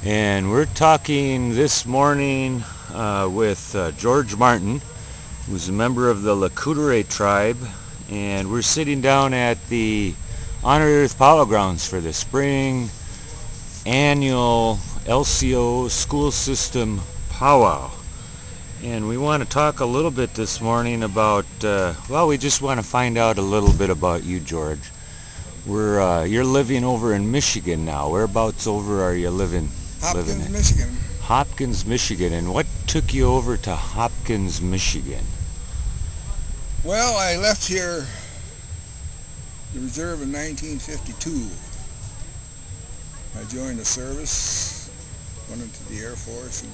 And we're talking this morning with George Martin, who's a member of the Lac Courte Oreilles tribe, and we're sitting down at the Honor Earth Powwow Grounds for the spring annual LCO school system powwow. And we want to talk a little bit this morning about, we just want to find out a little bit about you, George. You're living over in Michigan now. Whereabouts over are you living Hopkins, in? Michigan. Hopkins, Michigan. And what took you over to Hopkins, Michigan? Well, I left here, the reserve, in 1952. I joined the service, went into the Air Force, and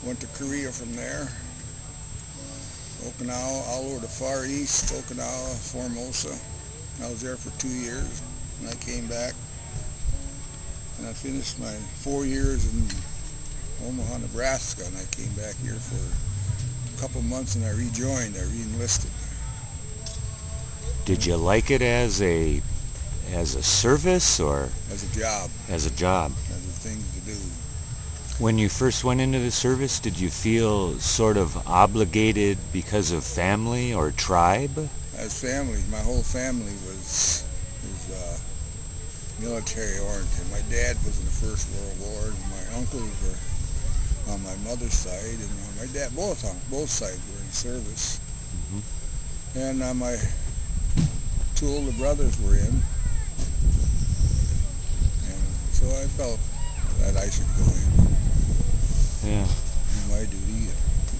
went to Korea from there. Okinawa, all over the Far East, Okinawa, Formosa. I was there for 2 years, and I came back, and I finished my 4 years in Omaha, Nebraska, and I came back here for a couple months, and I rejoined. I re-enlisted. Did you like it as a service or As a job. as a job? As a thing to do. When you first went into the service, did you feel sort of obligated because of family or tribe? As family, my whole family was military oriented. My dad was in the First World War, and my uncles were on my mother's side, and my dad, both sides were in service. Mm-hmm. And my two older brothers were in, and so I felt that I should go in. Yeah. Do my duty.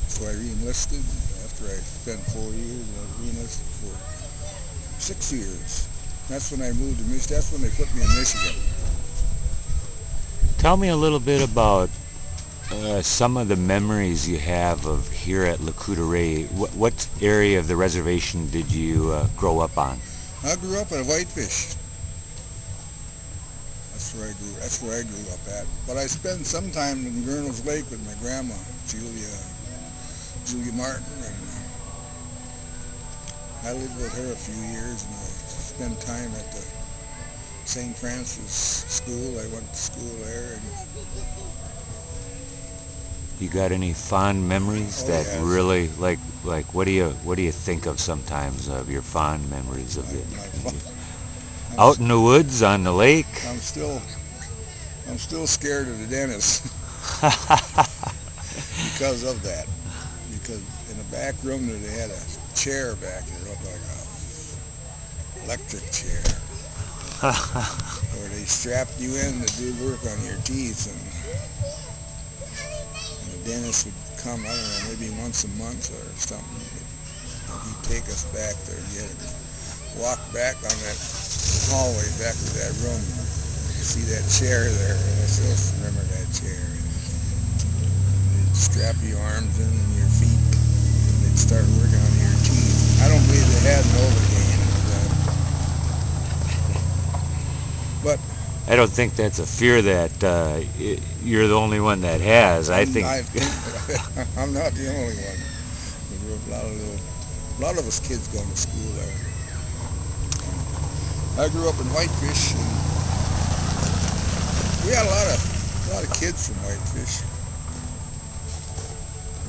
So I re-enlisted. After I spent 4 years, I was re-enlisted for 6 years. That's when I moved to Michigan. That's when they put me in Michigan. Tell me a little bit about some of the memories you have of here at Lac Courte Oreilles. What area of the reservation did you grow up on? I grew up at Whitefish. That's where I grew up at. But I spent some time in Gurnall's Lake with my grandma, Julia Martin, and I lived with her a few years, and I spent time at the St. Francis School. I went to school there. And You got any fond memories that yes. really like what do you think of sometimes of your fond memories of it? Out in the woods on the lake? I'm still scared of the dentist because of that. Because in the back room there, they had a chair back there, looked like a electric chair, where they strapped you in to do work on your teeth, and the dentist would come, I don't know, maybe once a month or something. He'd take us back there, and you had to walk back on that hallway back to that room. You see that chair there, and I still remember that chair. They'd strap your arms in and your feet, and they'd start working on your teeth. I don't believe they had Novocaine for that. But I don't think that's a fear that you're the only one that has. I think I'm not the only one. There were a lot of us kids going to school there. I grew up in Whitefish, and we had a lot of kids from Whitefish.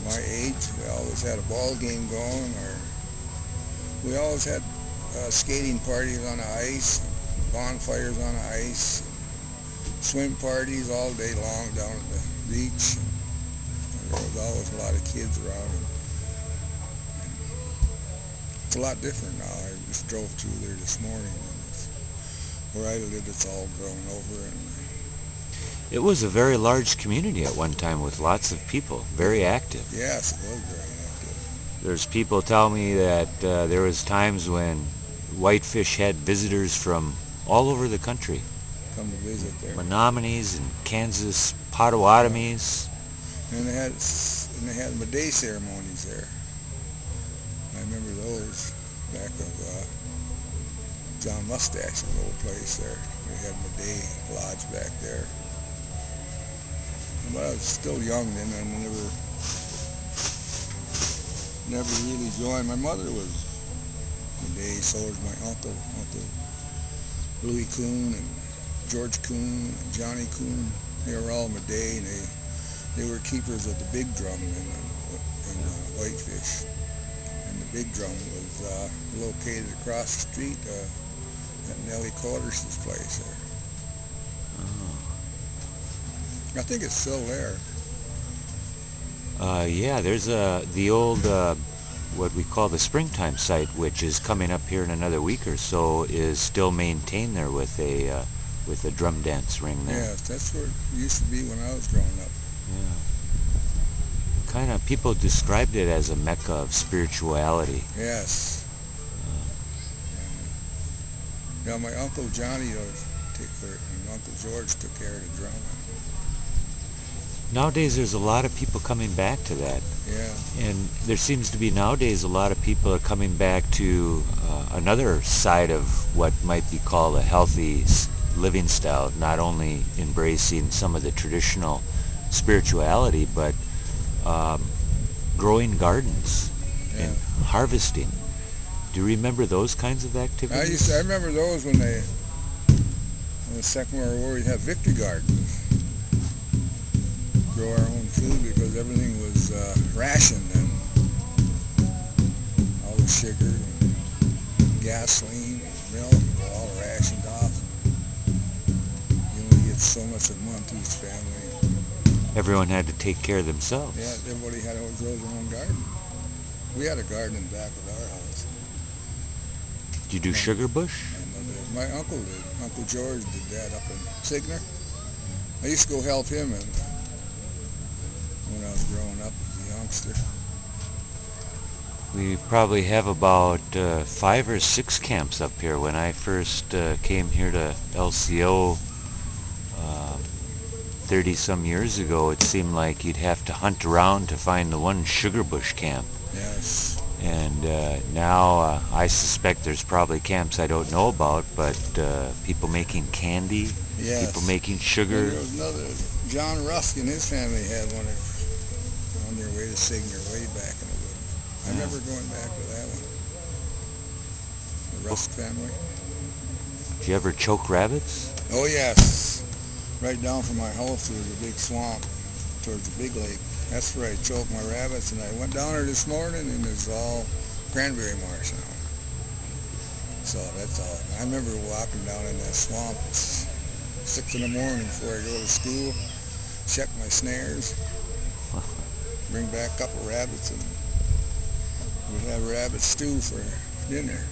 My age, we always had a ball game going, or we always had skating parties on the ice, bonfires on the ice, swim parties all day long down at the beach. And there was always a lot of kids around. And it's a lot different now. I just drove through there this morning, and where I live, it's all grown over. And it was a very large community at one time with lots of people, very active. yes, it was very active. There's people tell me that there was times when Whitefish had visitors from all over the country. Come to visit there. Menominees and Kansas Potawatomis. And they had Maday ceremonies there. I remember those back of John Mustache's old place there. We had Maday Lodge back there. But I was still young then. I never really joined. My mother was Maday, so was my Uncle Louis Kuhn, and George Kuhn, and Johnny Kuhn. They were all Maday, and they were keepers of the big drum in Whitefish. And the big drum was located across the street at Lac Courte Oreilles' place there. Oh. I think it's still there. Yeah, there's the old what we call the springtime site, which is coming up here in another week or so, is still maintained there with a drum dance ring there. Yes, that's where it used to be when I was growing up. Yeah. Kind of people described it as a mecca of spirituality. Yes. Yeah, my Uncle Johnny and Uncle George took care of the drum. Nowadays there's a lot of people coming back to that. Yeah. And there seems to be nowadays a lot of people are coming back to another side of what might be called a healthy living style, not only embracing some of the traditional spirituality, but growing gardens and harvesting. Do you remember those kinds of activities? I remember those when in the Second World War we'd have victory gardens. Grow our own food because everything was rationed then. All the sugar and gasoline and milk were all rationed off. You only get so much a month each family. Everyone had to take care of themselves. Yeah, everybody had to grow their own garden. We had a garden in the back of our house. Did you do sugar bush? My uncle did. Uncle George did that up in Signer. I used to go help him when I was growing up as a youngster. We probably have about 5 or 6 camps up here. When I first came here to LCO 30 some years ago, it seemed like you'd have to hunt around to find the one sugar bush camp. Yes. And now I suspect there's probably camps I don't know about, but people making candy, yes. People making sugar. Well, there was another, John Rusk and his family had one on their way to Signer way back in the woods. I remember going back to that one. The Rusk family. Did you ever choke rabbits? Oh yes. Right down from my house there was a big swamp towards the big lake. That's where I choked my rabbits, and I went down there this morning and it's all cranberry marsh now. So that's all. I remember walking down in that swamp at 6 in the morning before I go to school, check my snares, bring back a couple rabbits, and we'd have rabbit stew for dinner.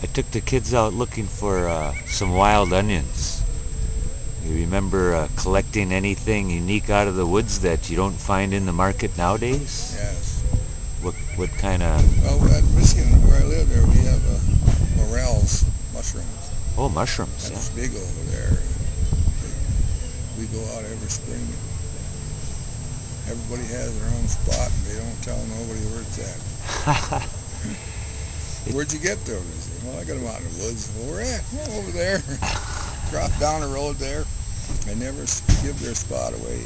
I took the kids out looking for some wild onions. You remember collecting anything unique out of the woods that you don't find in the market nowadays? Yes. What kind of... Well, at Michigan, where I live there, we have morels, mushrooms. Oh, mushrooms. That's big over there. We go out every spring. Everybody has their own spot, and they don't tell nobody where it's at. Where'd you get those? They say, well, I got them out in the woods. Well, where at? Well, over there. Drop down the road there. They never give their spot away.